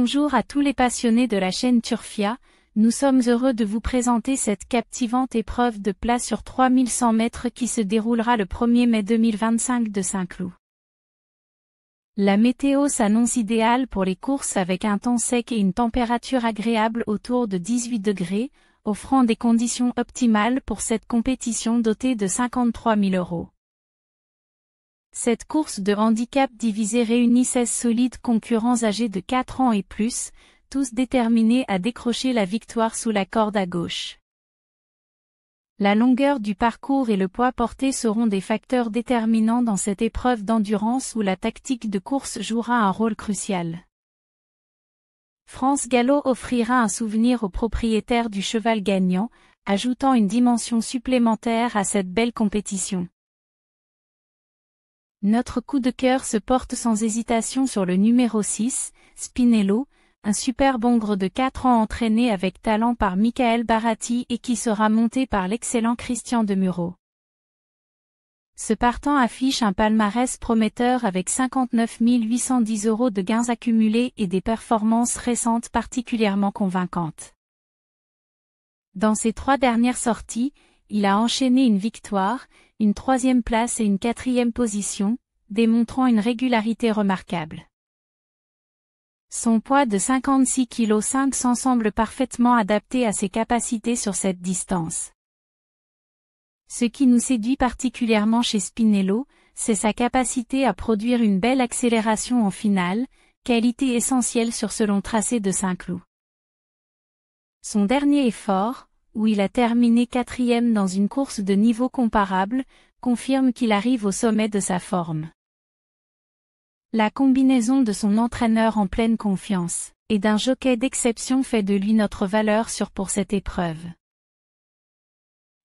Bonjour à tous les passionnés de la chaîne Turfia, nous sommes heureux de vous présenter cette captivante épreuve de plat sur 3100 mètres qui se déroulera le 1er mai 2025 de Saint-Cloud. La météo s'annonce idéale pour les courses avec un temps sec et une température agréable autour de 18 degrés, offrant des conditions optimales pour cette compétition dotée de 53 000 €. Cette course de handicap divisé réunit 16 solides concurrents âgés de 4 ans et plus, tous déterminés à décrocher la victoire sous la corde à gauche. La longueur du parcours et le poids porté seront des facteurs déterminants dans cette épreuve d'endurance où la tactique de course jouera un rôle crucial. France Gallo offrira un souvenir aux propriétaires du cheval gagnant, ajoutant une dimension supplémentaire à cette belle compétition. Notre coup de cœur se porte sans hésitation sur le numéro 6, Spinello, un superbe hongre de 4 ans entraîné avec talent par Michael Baratti et qui sera monté par l'excellent Christian Demuro. Ce partant affiche un palmarès prometteur avec 59 810 € de gains accumulés et des performances récentes particulièrement convaincantes. Dans ses 3 dernières sorties, il a enchaîné une victoire, une 3e place et une 4e position, démontrant une régularité remarquable. Son poids de 56,5 kg semble parfaitement adapté à ses capacités sur cette distance. Ce qui nous séduit particulièrement chez Spinello, c'est sa capacité à produire une belle accélération en finale, qualité essentielle sur ce long tracé de Saint-Cloud. Son dernier effort, où il a terminé 4e dans une course de niveau comparable, confirme qu'il arrive au sommet de sa forme. La combinaison de son entraîneur en pleine confiance, et d'un jockey d'exception fait de lui notre valeur sûre pour cette épreuve.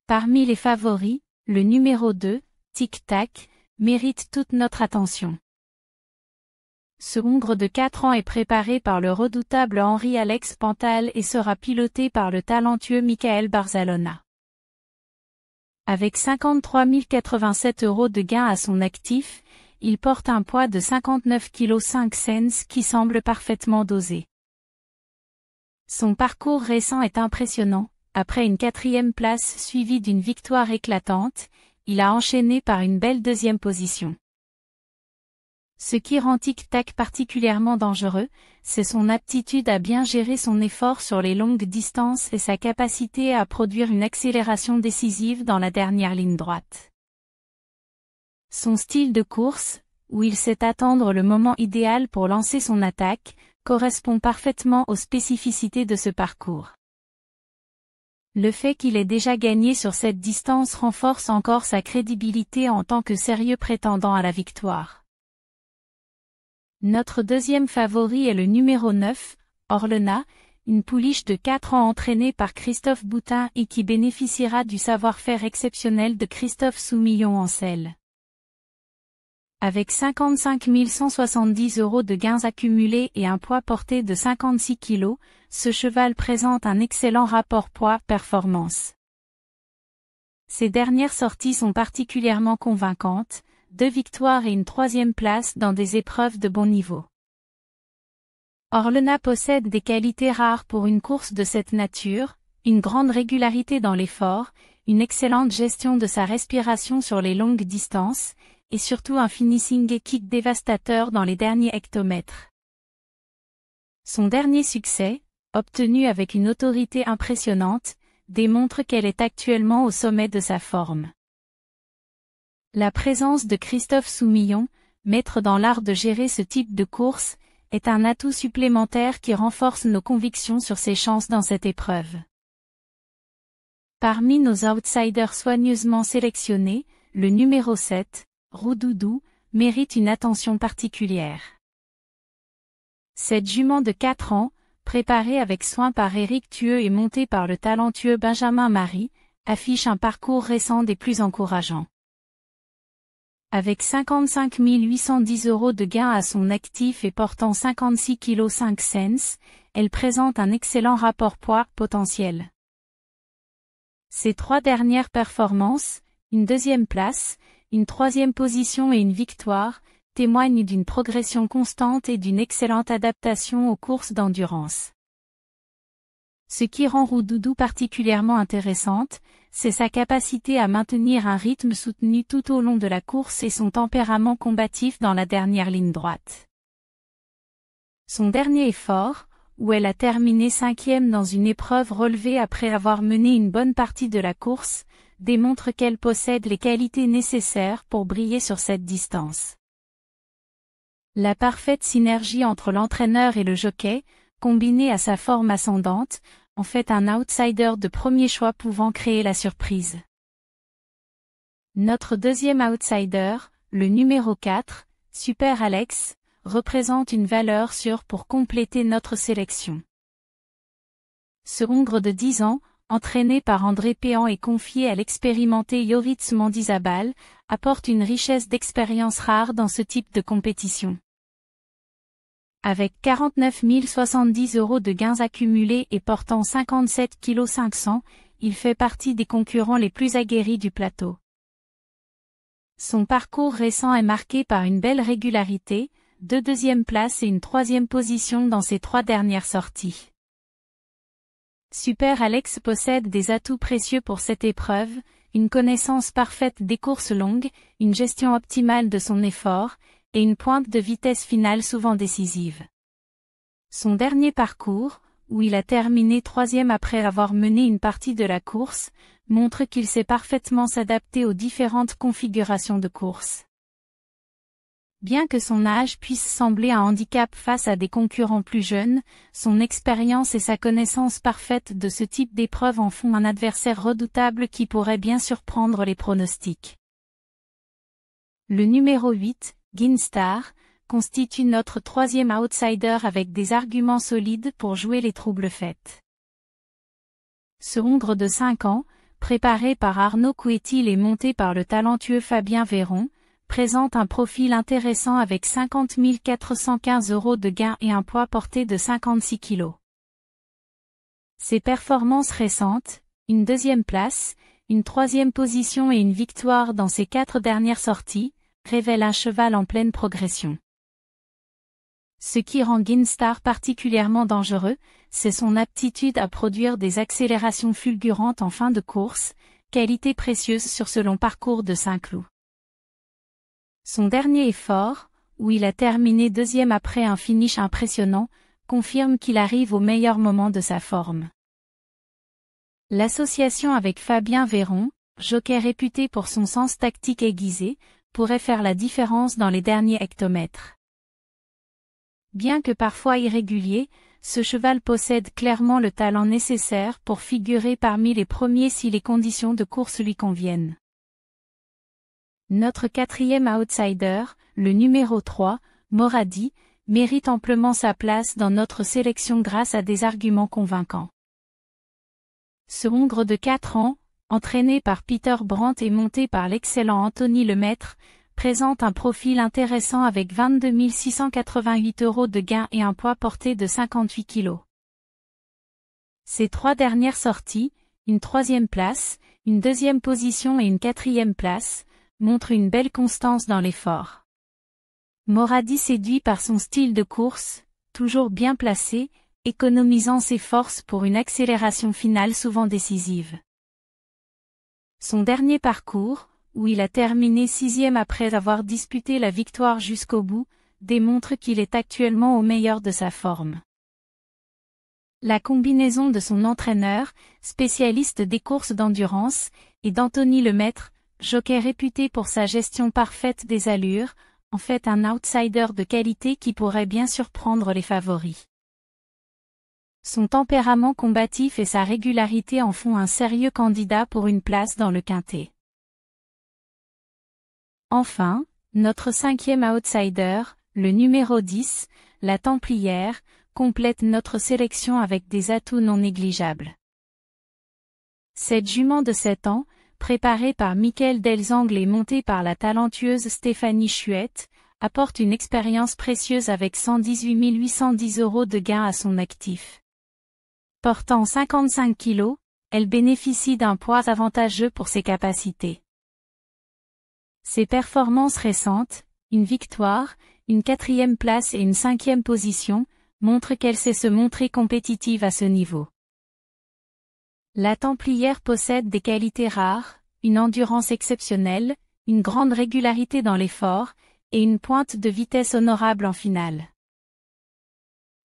Parmi les favoris, le numéro 2, Tic Tac, mérite toute notre attention. Ce hongre de 4 ans est préparé par le redoutable Henri-Alex Pantal et sera piloté par le talentueux Michael Barzalona. Avec 53 087 € de gains à son actif, il porte un poids de 59,5 kg qui semble parfaitement dosé. Son parcours récent est impressionnant. Après une 4e place suivie d'une victoire éclatante, il a enchaîné par une belle 2e position. Ce qui rend Tic Tac particulièrement dangereux, c'est son aptitude à bien gérer son effort sur les longues distances et sa capacité à produire une accélération décisive dans la dernière ligne droite. Son style de course, où il sait attendre le moment idéal pour lancer son attaque, correspond parfaitement aux spécificités de ce parcours. Le fait qu'il ait déjà gagné sur cette distance renforce encore sa crédibilité en tant que sérieux prétendant à la victoire. Notre 2e favori est le numéro 9, Orlena, une pouliche de 4 ans entraînée par Christophe Boutin et qui bénéficiera du savoir-faire exceptionnel de Christophe Soumillon en selle. Avec 55 170 € de gains accumulés et un poids porté de 56 kg, ce cheval présente un excellent rapport poids-performance. Ses dernières sorties sont particulièrement convaincantes, 2 victoires et une 3e place dans des épreuves de bon niveau. Orlena possède des qualités rares pour une course de cette nature, une grande régularité dans l'effort, une excellente gestion de sa respiration sur les longues distances, et surtout un finishing et kick dévastateur dans les derniers hectomètres. Son dernier succès, obtenu avec une autorité impressionnante, démontre qu'elle est actuellement au sommet de sa forme. La présence de Christophe Soumillon, maître dans l'art de gérer ce type de course, est un atout supplémentaire qui renforce nos convictions sur ses chances dans cette épreuve. Parmi nos outsiders soigneusement sélectionnés, le numéro 7, Roudoudou, mérite une attention particulière. Cette jument de 4 ans, préparée avec soin par Éric Thueux et montée par le talentueux Benjamin Marie, affiche un parcours récent des plus encourageants. Avec 55 810 € de gains à son actif et portant 56,5 kg, elle présente un excellent rapport poids potentiel. Ses 3 dernières performances, une 2e place, une 3e position et une victoire, témoigne d'une progression constante et d'une excellente adaptation aux courses d'endurance. Ce qui rend Roudoudou particulièrement intéressante, c'est sa capacité à maintenir un rythme soutenu tout au long de la course et son tempérament combatif dans la dernière ligne droite. Son dernier effort, où elle a terminé 5e dans une épreuve relevée après avoir mené une bonne partie de la course, démontre qu'elle possède les qualités nécessaires pour briller sur cette distance. La parfaite synergie entre l'entraîneur et le jockey, combinée à sa forme ascendante, en fait un outsider de premier choix pouvant créer la surprise. Notre deuxième outsider, le numéro 4, Super Alex, représente une valeur sûre pour compléter notre sélection. Ce hongre de 10 ans, entraîné par André Péan et confié à l'expérimenté Yoritz Mendizabal, apporte une richesse d'expérience rare dans ce type de compétition. Avec 49 070 € de gains accumulés et portant 57 kg 500, il fait partie des concurrents les plus aguerris du plateau. Son parcours récent est marqué par une belle régularité, 2 deuxièmes places et une 3e position dans ses 3 dernières sorties. Super Alex possède des atouts précieux pour cette épreuve, une connaissance parfaite des courses longues, une gestion optimale de son effort, et une pointe de vitesse finale souvent décisive. Son dernier parcours, où il a terminé 3e après avoir mené une partie de la course, montre qu'il sait parfaitement s'adapter aux différentes configurations de course. Bien que son âge puisse sembler un handicap face à des concurrents plus jeunes, son expérience et sa connaissance parfaite de ce type d'épreuve en font un adversaire redoutable qui pourrait bien surprendre les pronostics. Le numéro 8, Ginstar, constitue notre 3e outsider avec des arguments solides pour jouer les troubles fêtes. Ce hongre de 5 ans, préparé par Arnaud Couetil et monté par le talentueux Fabien Véron, présente un profil intéressant avec 50 415 € de gains et un poids porté de 56 kg. Ses performances récentes, une 2e place, une 3e position et une victoire dans ses 4 dernières sorties, révèlent un cheval en pleine progression. Ce qui rend Ginstar particulièrement dangereux, c'est son aptitude à produire des accélérations fulgurantes en fin de course, qualité précieuse sur ce long parcours de Saint-Cloud. Son dernier effort, où il a terminé 2e après un finish impressionnant, confirme qu'il arrive au meilleur moment de sa forme. L'association avec Fabien Véron, jockey réputé pour son sens tactique aiguisé, pourrait faire la différence dans les derniers hectomètres. Bien que parfois irrégulier, ce cheval possède clairement le talent nécessaire pour figurer parmi les premiers si les conditions de course lui conviennent. Notre 4e outsider, le numéro 3, Moradi, mérite amplement sa place dans notre sélection grâce à des arguments convaincants. Ce hongre de 4 ans, entraîné par Peter Brandt et monté par l'excellent Anthony Lemaître, présente un profil intéressant avec 22 688 € de gains et un poids porté de 58 kg. Ses 3 dernières sorties, une 3e place, une 2e position et une 4e place, montrent une belle constance dans l'effort. Moradi séduit par son style de course, toujours bien placé, économisant ses forces pour une accélération finale souvent décisive. Son dernier parcours, où il a terminé 6e après avoir disputé la victoire jusqu'au bout, démontre qu'il est actuellement au meilleur de sa forme. La combinaison de son entraîneur, spécialiste des courses d'endurance, et d'Anthony Lemaître, jockey réputé pour sa gestion parfaite des allures, en fait un outsider de qualité qui pourrait bien surprendre les favoris. Son tempérament combatif et sa régularité en font un sérieux candidat pour une place dans le quintet. Enfin, notre 5e outsider, le numéro 10, la Templière, complète notre sélection avec des atouts non négligeables. Cette jument de 7 ans, préparée par Michael Delzangle et montée par la talentueuse Stéphanie Chouette, apporte une expérience précieuse avec 118 810 € de gains à son actif. Portant 55 kg, elle bénéficie d'un poids avantageux pour ses capacités. Ses performances récentes, une victoire, une 4e place et une 5e position, montrent qu'elle sait se montrer compétitive à ce niveau. La Templière possède des qualités rares, une endurance exceptionnelle, une grande régularité dans l'effort, et une pointe de vitesse honorable en finale.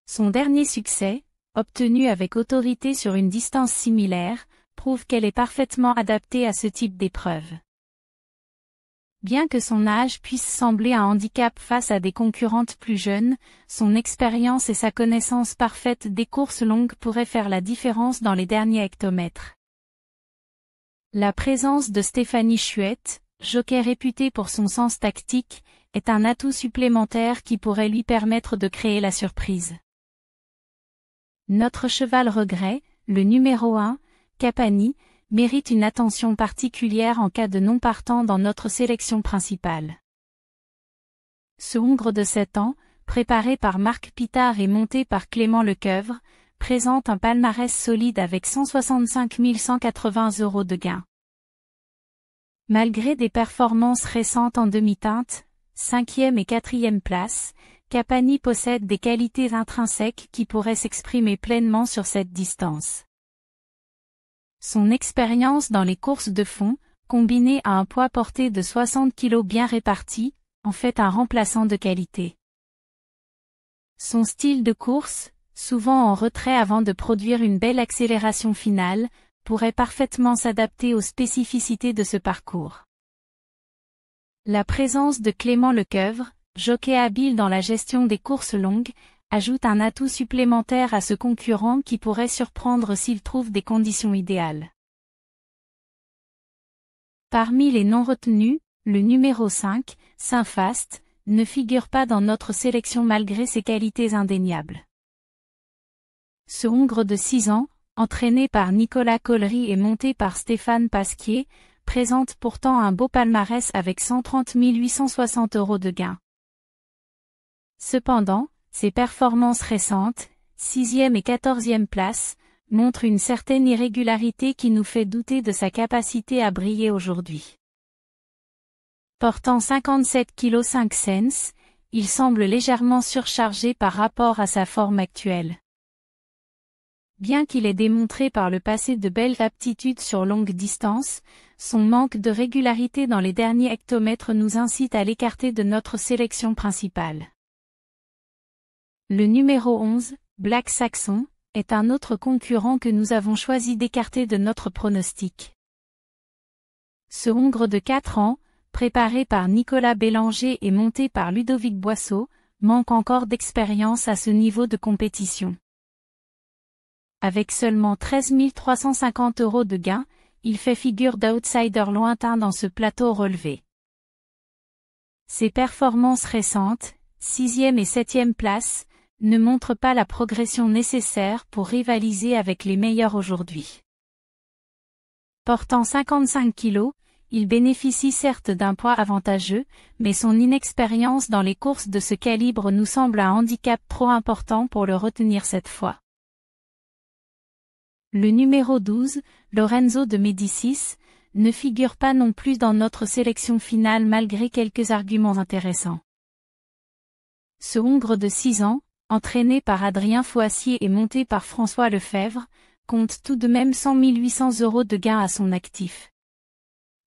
Son dernier succès, obtenu avec autorité sur une distance similaire, prouve qu'elle est parfaitement adaptée à ce type d'épreuve. Bien que son âge puisse sembler un handicap face à des concurrentes plus jeunes, son expérience et sa connaissance parfaite des courses longues pourraient faire la différence dans les derniers hectomètres. La présence de Stéphanie Chouette, jockey réputée pour son sens tactique, est un atout supplémentaire qui pourrait lui permettre de créer la surprise. Notre cheval regret, le numéro 1, Capani, mérite une attention particulière en cas de non partant dans notre sélection principale. Ce hongre de 7 ans, préparé par Marc Pitard et monté par Clément Lecoeuvre, présente un palmarès solide avec 165 180 € de gain. Malgré des performances récentes en demi-teinte, 5e et 4e place, Capani possède des qualités intrinsèques qui pourraient s'exprimer pleinement sur cette distance. Son expérience dans les courses de fond, combinée à un poids porté de 60 kg bien réparti, en fait un remplaçant de qualité. Son style de course, souvent en retrait avant de produire une belle accélération finale, pourrait parfaitement s'adapter aux spécificités de ce parcours. La présence de Clément Lecoeuvre, jockey habile dans la gestion des courses longues, ajoute un atout supplémentaire à ce concurrent qui pourrait surprendre s'il trouve des conditions idéales. Parmi les non retenus, le numéro 5, Saint-Fast, ne figure pas dans notre sélection malgré ses qualités indéniables. Ce hongre de 6 ans, entraîné par Nicolas Collery et monté par Stéphane Pasquier, présente pourtant un beau palmarès avec 130 860 € de gain. Cependant, ses performances récentes, 6e et 14e place, montrent une certaine irrégularité qui nous fait douter de sa capacité à briller aujourd'hui. Portant 57 kg 5 cents, il semble légèrement surchargé par rapport à sa forme actuelle. Bien qu'il ait démontré par le passé de belles aptitudes sur longue distance, son manque de régularité dans les derniers hectomètres nous incite à l'écarter de notre sélection principale. Le numéro 11, Black Saxon, est un autre concurrent que nous avons choisi d'écarter de notre pronostic. Ce hongre de 4 ans, préparé par Nicolas Bélanger et monté par Ludovic Boisseau, manque encore d'expérience à ce niveau de compétition. Avec seulement 13 350 € de gain, il fait figure d'outsider lointain dans ce plateau relevé. Ses performances récentes, 6e et 7e place, ne montrent pas la progression nécessaire pour rivaliser avec les meilleurs aujourd'hui. Portant 55 kg, il bénéficie certes d'un poids avantageux, mais son inexpérience dans les courses de ce calibre nous semble un handicap trop important pour le retenir cette fois. Le numéro 12, Lorenzo de Médicis, ne figure pas non plus dans notre sélection finale malgré quelques arguments intéressants. Ce hongre de 6 ans, entraîné par Adrien Foissier et monté par François Lefebvre, compte tout de même 100 800 € de gain à son actif.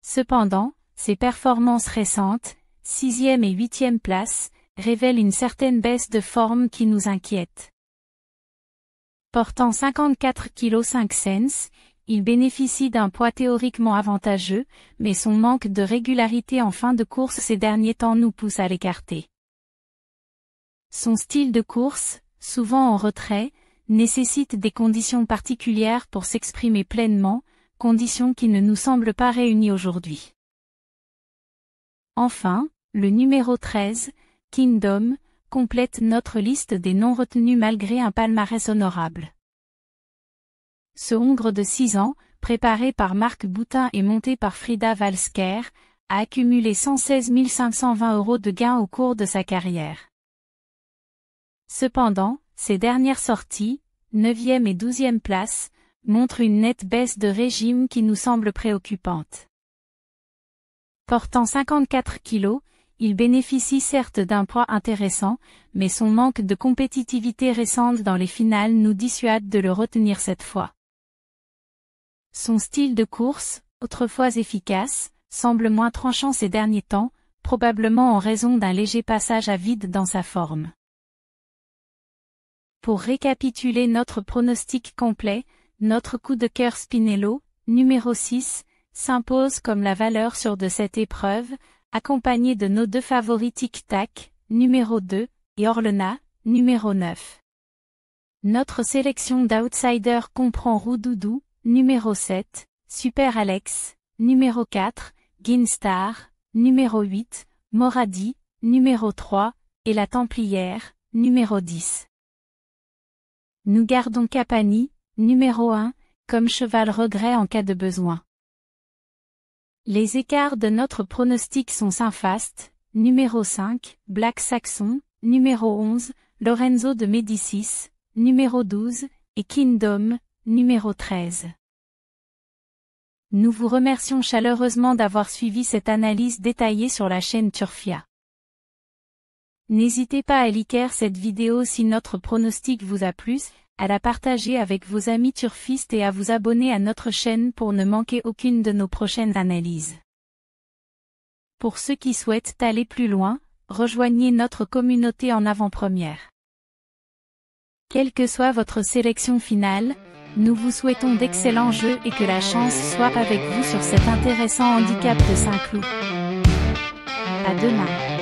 Cependant, ses performances récentes, 6e et 8e place, révèlent une certaine baisse de forme qui nous inquiète. Portant 54 kg 5 cents, il bénéficie d'un poids théoriquement avantageux, mais son manque de régularité en fin de course ces derniers temps nous pousse à l'écarter. Son style de course, souvent en retrait, nécessite des conditions particulières pour s'exprimer pleinement, conditions qui ne nous semblent pas réunies aujourd'hui. Enfin, le numéro 13, Kingdom, complète notre liste des non retenus malgré un palmarès honorable. Ce hongre de 6 ans, préparé par Marc Boutin et monté par Frida Valsker, a accumulé 116 520 € de gains au cours de sa carrière. Cependant, ses dernières sorties, 9e et 12e place, montrent une nette baisse de régime qui nous semble préoccupante. Portant 54 kg, il bénéficie certes d'un poids intéressant, mais son manque de compétitivité récente dans les finales nous dissuade de le retenir cette fois. Son style de course, autrefois efficace, semble moins tranchant ces derniers temps, probablement en raison d'un léger passage à vide dans sa forme. Pour récapituler notre pronostic complet, notre coup de cœur Spinello, numéro 6, s'impose comme la valeur sûre de cette épreuve, accompagné de nos deux favoris Tic Tac, numéro 2, et Orlena, numéro 9. Notre sélection d'outsiders comprend Roudoudou, numéro 7, Super Alex, numéro 4, Ginstar, numéro 8, Moradi, numéro 3, et la Templière, numéro 10. Nous gardons Capani, numéro 1, comme cheval regret en cas de besoin. Les écarts de notre pronostic sont Saint-Fast, numéro 5, Black Saxon, numéro 11, Lorenzo de Médicis, numéro 12, et Kingdom, numéro 13. Nous vous remercions chaleureusement d'avoir suivi cette analyse détaillée sur la chaîne Turfia. N'hésitez pas à liker cette vidéo si notre pronostic vous a plu, à la partager avec vos amis turfistes et à vous abonner à notre chaîne pour ne manquer aucune de nos prochaines analyses. Pour ceux qui souhaitent aller plus loin, rejoignez notre communauté en avant-première. Quelle que soit votre sélection finale, nous vous souhaitons d'excellents jeux et que la chance soit avec vous sur cet intéressant handicap de Saint-Cloud. À demain.